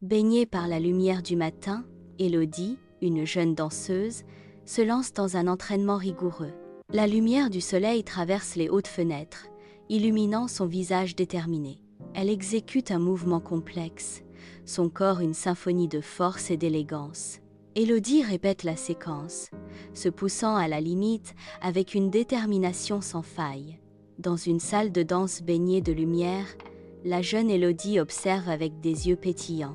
Baignée par la lumière du matin, Élodie, une jeune danseuse, se lance dans un entraînement rigoureux. La lumière du soleil traverse les hautes fenêtres, illuminant son visage déterminé. Elle exécute un mouvement complexe, son corps une symphonie de force et d'élégance. Élodie répète la séquence, se poussant à la limite avec une détermination sans faille. Dans une salle de danse baignée de lumière, la jeune Élodie observe avec des yeux pétillants.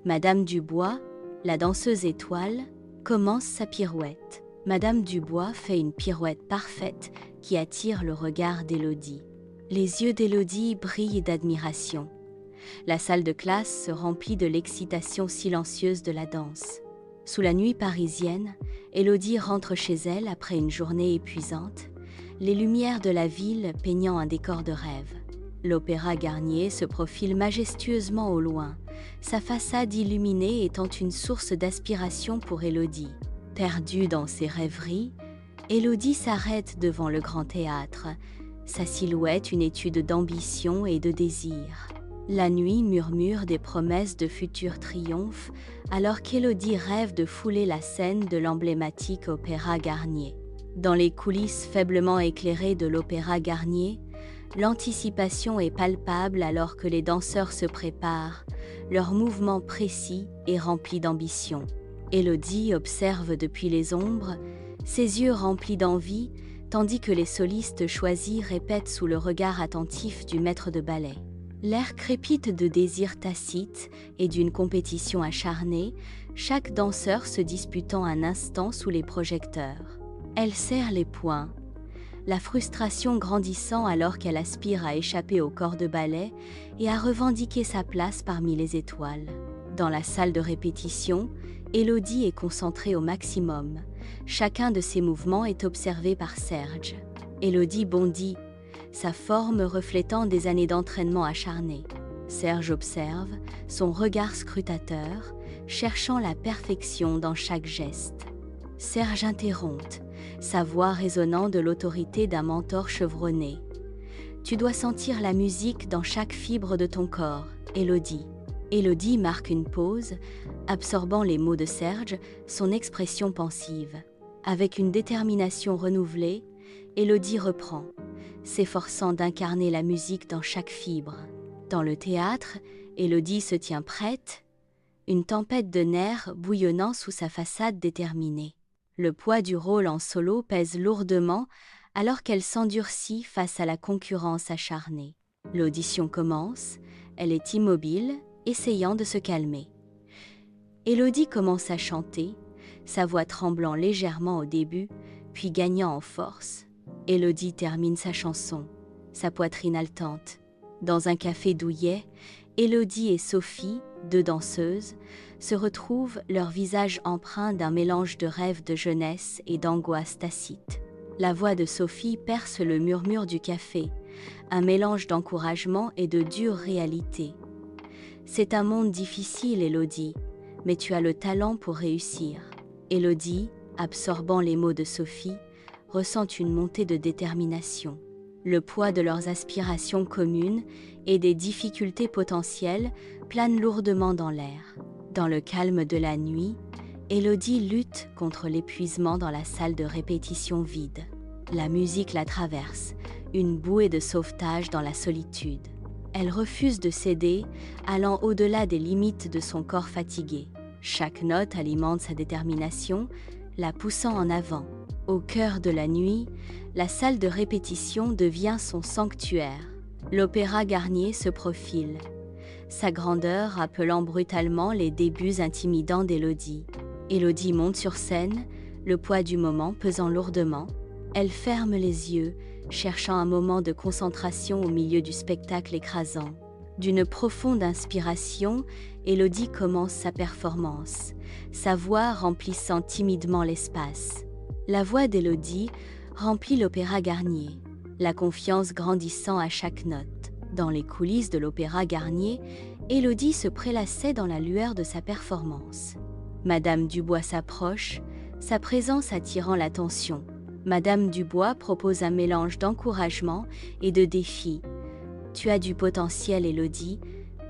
Madame Dubois, la danseuse étoile, commence sa pirouette. Madame Dubois fait une pirouette parfaite qui attire le regard d'Élodie. Les yeux d'Élodie brillent d'admiration. La salle de classe se remplit de l'excitation silencieuse de la danse. Sous la nuit parisienne, Élodie rentre chez elle après une journée épuisante, les lumières de la ville peignant un décor de rêve. L'Opéra Garnier se profile majestueusement au loin, sa façade illuminée étant une source d'aspiration pour Élodie. Perdue dans ses rêveries, Élodie s'arrête devant le grand théâtre, sa silhouette une étude d'ambition et de désir. La nuit murmure des promesses de futurs triomphes, alors qu'Élodie rêve de fouler la scène de l'emblématique Opéra Garnier. Dans les coulisses faiblement éclairées de l'Opéra Garnier, l'anticipation est palpable alors que les danseurs se préparent, leur mouvement précis et rempli d'ambition. Élodie observe depuis les ombres, ses yeux remplis d'envie, tandis que les solistes choisis répètent sous le regard attentif du maître de ballet. L'air crépite de désirs tacites et d'une compétition acharnée, chaque danseur se disputant un instant sous les projecteurs. Elle serre les poings, la frustration grandissant alors qu'elle aspire à échapper au corps de ballet et à revendiquer sa place parmi les étoiles. Dans la salle de répétition, Élodie est concentrée au maximum. Chacun de ses mouvements est observé par Serge. Élodie bondit, sa forme reflétant des années d'entraînement acharné. Serge observe, son regard scrutateur, cherchant la perfection dans chaque geste. Serge interrompt, sa voix résonnant de l'autorité d'un mentor chevronné. « Tu dois sentir la musique dans chaque fibre de ton corps, Élodie. » Élodie marque une pause, absorbant les mots de Serge, son expression pensive. Avec une détermination renouvelée, Élodie reprend, s'efforçant d'incarner la musique dans chaque fibre. Dans le théâtre, Élodie se tient prête, une tempête de nerfs bouillonnant sous sa façade déterminée. Le poids du rôle en solo pèse lourdement alors qu'elle s'endurcit face à la concurrence acharnée. L'audition commence, elle est immobile, essayant de se calmer. Élodie commence à chanter, sa voix tremblant légèrement au début, puis gagnant en force. Élodie termine sa chanson, sa poitrine haletante. Dans un café douillet, Élodie et Sophie, deux danseuses, se retrouvent, leurs visages empreints d'un mélange de rêves de jeunesse et d'angoisse tacite. La voix de Sophie perce le murmure du café, un mélange d'encouragement et de dure réalité. C'est un monde difficile, Élodie, mais tu as le talent pour réussir. Élodie, absorbant les mots de Sophie, ressent une montée de détermination. Le poids de leurs aspirations communes et des difficultés potentielles plane lourdement dans l'air. Dans le calme de la nuit, Élodie lutte contre l'épuisement dans la salle de répétition vide. La musique la traverse, une bouée de sauvetage dans la solitude. Elle refuse de céder, allant au-delà des limites de son corps fatigué. Chaque note alimente sa détermination, la poussant en avant. Au cœur de la nuit, la salle de répétition devient son sanctuaire. L'Opéra Garnier se profile, sa grandeur rappelant brutalement les débuts intimidants d'Élodie. Élodie monte sur scène, le poids du moment pesant lourdement. Elle ferme les yeux, cherchant un moment de concentration au milieu du spectacle écrasant. D'une profonde inspiration, Élodie commence sa performance, sa voix remplissant timidement l'espace. La voix d'Élodie remplit l'Opéra Garnier, la confiance grandissant à chaque note. Dans les coulisses de l'Opéra Garnier, Élodie se prélassait dans la lueur de sa performance. Madame Dubois s'approche, sa présence attirant l'attention. Madame Dubois propose un mélange d'encouragement et de défi. « Tu as du potentiel, Élodie,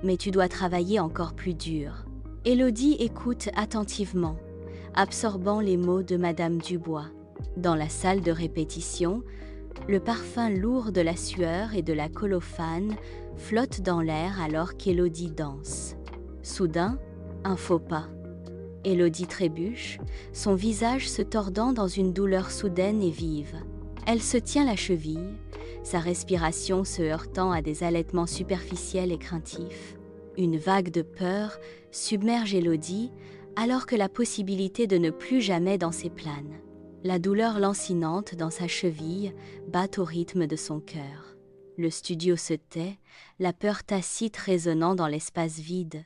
mais tu dois travailler encore plus dur. » Élodie écoute attentivement, absorbant les mots de Madame Dubois. Dans la salle de répétition, le parfum lourd de la sueur et de la colophane flotte dans l'air alors qu'Élodie danse. Soudain, un faux pas. Élodie trébuche, son visage se tordant dans une douleur soudaine et vive. Elle se tient la cheville, sa respiration se heurtant à des halètements superficiels et craintifs. Une vague de peur submerge Élodie alors que la possibilité de ne plus jamais danser plane. La douleur lancinante dans sa cheville bat au rythme de son cœur. Le studio se tait, la peur tacite résonnant dans l'espace vide.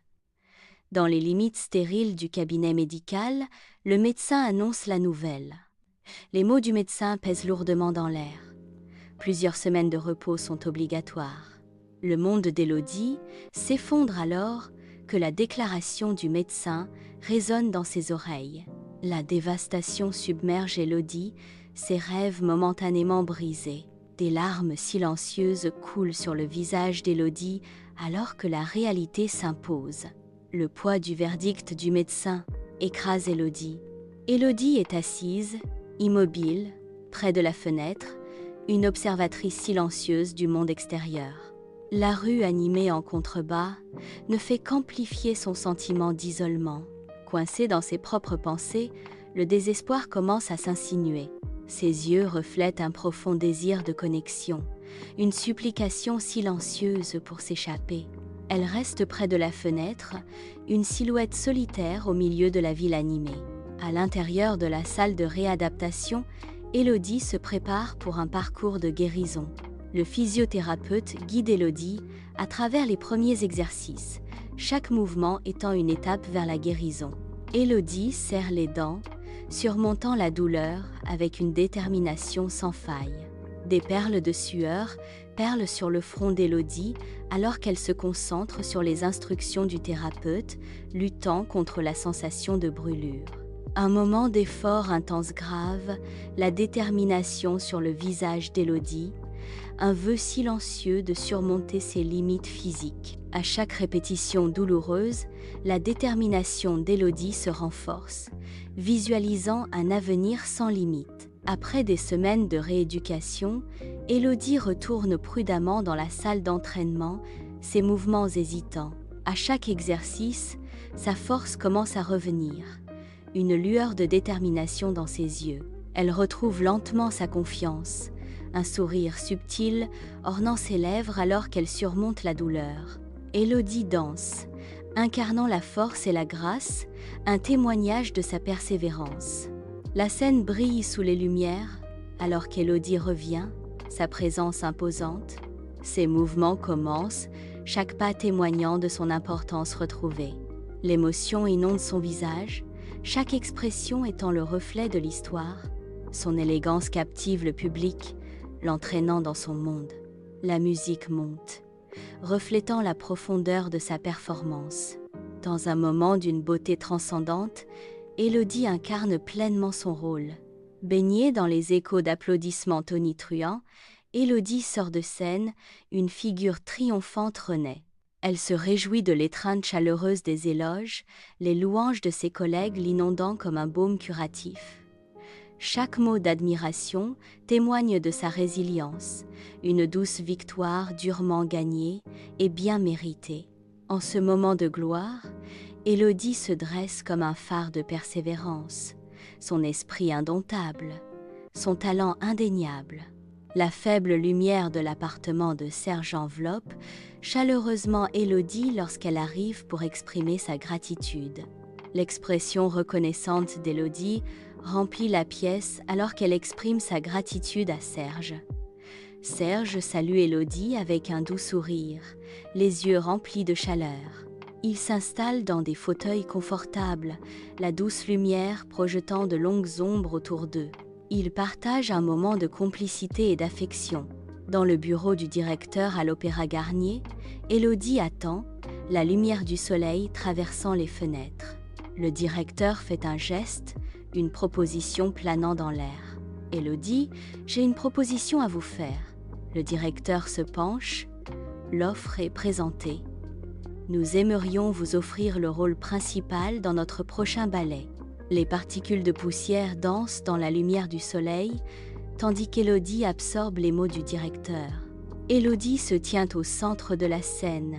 Dans les limites stériles du cabinet médical, le médecin annonce la nouvelle. Les mots du médecin pèsent lourdement dans l'air. Plusieurs semaines de repos sont obligatoires. Le monde d'Élodie s'effondre alors que la déclaration du médecin résonne dans ses oreilles. La dévastation submerge Élodie, ses rêves momentanément brisés. Des larmes silencieuses coulent sur le visage d'Élodie alors que la réalité s'impose. Le poids du verdict du médecin écrase Élodie. Élodie est assise, immobile, près de la fenêtre, une observatrice silencieuse du monde extérieur. La rue animée en contrebas ne fait qu'amplifier son sentiment d'isolement. Coincé dans ses propres pensées, le désespoir commence à s'insinuer. Ses yeux reflètent un profond désir de connexion, une supplication silencieuse pour s'échapper. Elle reste près de la fenêtre, une silhouette solitaire au milieu de la ville animée. À l'intérieur de la salle de réadaptation, Élodie se prépare pour un parcours de guérison. Le physiothérapeute guide Élodie à travers les premiers exercices, chaque mouvement étant une étape vers la guérison. Élodie serre les dents, surmontant la douleur avec une détermination sans faille. Des perles de sueur perlent sur le front d'Élodie alors qu'elle se concentre sur les instructions du thérapeute, luttant contre la sensation de brûlure. Un moment d'effort intense grave, la détermination sur le visage d'Élodie, un vœu silencieux de surmonter ses limites physiques. À chaque répétition douloureuse, la détermination d'Élodie se renforce, visualisant un avenir sans limite. Après des semaines de rééducation, Élodie retourne prudemment dans la salle d'entraînement, ses mouvements hésitants. À chaque exercice, sa force commence à revenir, une lueur de détermination dans ses yeux. Elle retrouve lentement sa confiance, un sourire subtil ornant ses lèvres alors qu'elle surmonte la douleur. Élodie danse, incarnant la force et la grâce, un témoignage de sa persévérance. La scène brille sous les lumières, alors qu'Élodie revient, sa présence imposante. Ses mouvements commencent, chaque pas témoignant de son importance retrouvée. L'émotion inonde son visage, chaque expression étant le reflet de l'histoire. Son élégance captive le public, l'entraînant dans son monde. La musique monte, reflétant la profondeur de sa performance. Dans un moment d'une beauté transcendante, Élodie incarne pleinement son rôle. Baignée dans les échos d'applaudissements tonitruants, Élodie sort de scène, une figure triomphante renaît. Elle se réjouit de l'étreinte chaleureuse des éloges, les louanges de ses collègues l'inondant comme un baume curatif. Chaque mot d'admiration témoigne de sa résilience, une douce victoire durement gagnée et bien méritée. En ce moment de gloire, Élodie se dresse comme un phare de persévérance, son esprit indomptable, son talent indéniable. La faible lumière de l'appartement de Serge enveloppe chaleureusement Élodie lorsqu'elle arrive pour exprimer sa gratitude. L'expression reconnaissante d'Élodie remplit la pièce alors qu'elle exprime sa gratitude à Serge. Serge salue Élodie avec un doux sourire, les yeux remplis de chaleur. Ils s'installent dans des fauteuils confortables, la douce lumière projetant de longues ombres autour d'eux. Ils partagent un moment de complicité et d'affection. Dans le bureau du directeur à l'Opéra Garnier, Élodie attend, la lumière du soleil traversant les fenêtres. Le directeur fait un geste, une proposition planant dans l'air. « Élodie, j'ai une proposition à vous faire. » Le directeur se penche. L'offre est présentée. Nous aimerions vous offrir le rôle principal dans notre prochain ballet. Les particules de poussière dansent dans la lumière du soleil, tandis qu'Élodie absorbe les mots du directeur. Élodie se tient au centre de la scène,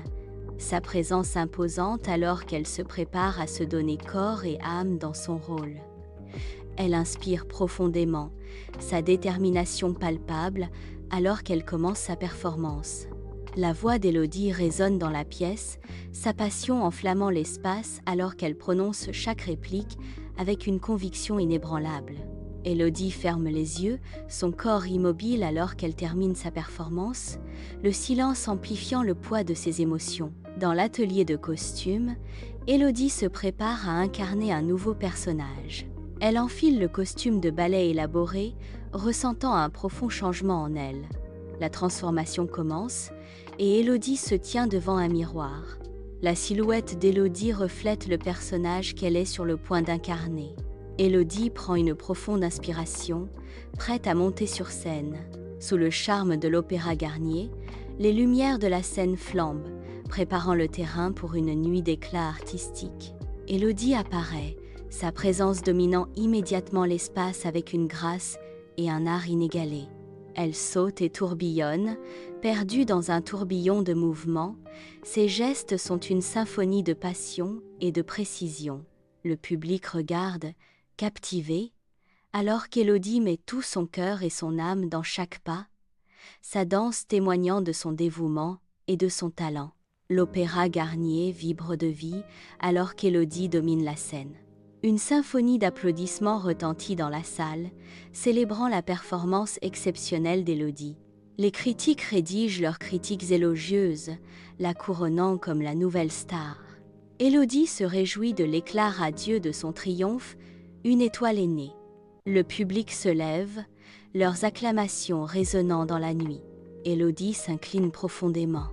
sa présence imposante alors qu'elle se prépare à se donner corps et âme dans son rôle. Elle inspire profondément, sa détermination palpable alors qu'elle commence sa performance. La voix d'Élodie résonne dans la pièce, sa passion enflammant l'espace alors qu'elle prononce chaque réplique avec une conviction inébranlable. Élodie ferme les yeux, son corps immobile alors qu'elle termine sa performance, le silence amplifiant le poids de ses émotions. Dans l'atelier de costumes, Élodie se prépare à incarner un nouveau personnage. Elle enfile le costume de ballet élaboré, ressentant un profond changement en elle. La transformation commence et Élodie se tient devant un miroir. La silhouette d'Élodie reflète le personnage qu'elle est sur le point d'incarner. Élodie prend une profonde inspiration, prête à monter sur scène. Sous le charme de l'Opéra Garnier, les lumières de la scène flambent, préparant le terrain pour une nuit d'éclat artistique. Élodie apparaît, sa présence dominant immédiatement l'espace avec une grâce et un art inégalés. Elle saute et tourbillonne, perdue dans un tourbillon de mouvements. Ses gestes sont une symphonie de passion et de précision. Le public regarde, captivé, alors qu'Élodie met tout son cœur et son âme dans chaque pas, sa danse témoignant de son dévouement et de son talent. L'Opéra Garnier vibre de vie alors qu'Élodie domine la scène. Une symphonie d'applaudissements retentit dans la salle, célébrant la performance exceptionnelle d'Élodie. Les critiques rédigent leurs critiques élogieuses, la couronnant comme la nouvelle star. Élodie se réjouit de l'éclat radieux de son triomphe, une étoile est née. Le public se lève, leurs acclamations résonnant dans la nuit. Élodie s'incline profondément,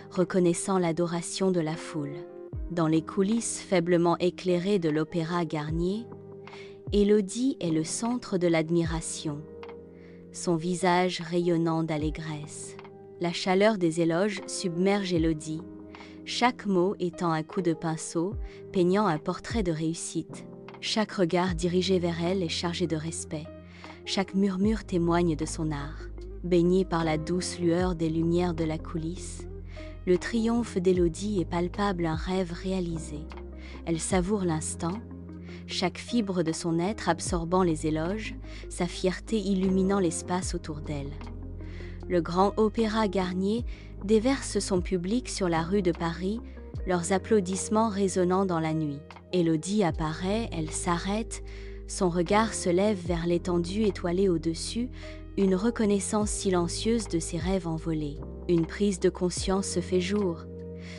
reconnaissant l'adoration de la foule. Dans les coulisses faiblement éclairées de l'Opéra Garnier, Élodie est le centre de l'admiration, son visage rayonnant d'allégresse. La chaleur des éloges submerge Élodie, chaque mot étant un coup de pinceau, peignant un portrait de réussite. Chaque regard dirigé vers elle est chargé de respect. Chaque murmure témoigne de son art. Baigné par la douce lueur des lumières de la coulisse, le triomphe d'Élodie est palpable, un rêve réalisé. Elle savoure l'instant, chaque fibre de son être absorbant les éloges, sa fierté illuminant l'espace autour d'elle. Le grand Opéra Garnier déverse son public sur la rue de Paris, leurs applaudissements résonnant dans la nuit. Élodie apparaît, elle s'arrête, son regard se lève vers l'étendue étoilée au-dessus, une reconnaissance silencieuse de ses rêves envolés. Une prise de conscience se fait jour.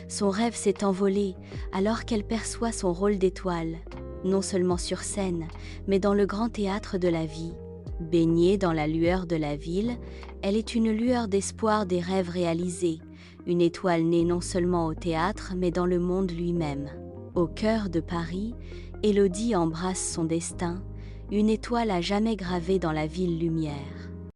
Son rêve s'est envolé alors qu'elle perçoit son rôle d'étoile, non seulement sur scène, mais dans le grand théâtre de la vie. Baignée dans la lueur de la ville, elle est une lueur d'espoir des rêves réalisés, une étoile née non seulement au théâtre, mais dans le monde lui-même. Au cœur de Paris, Élodie embrasse son destin, une étoile à jamais gravée dans la ville lumière.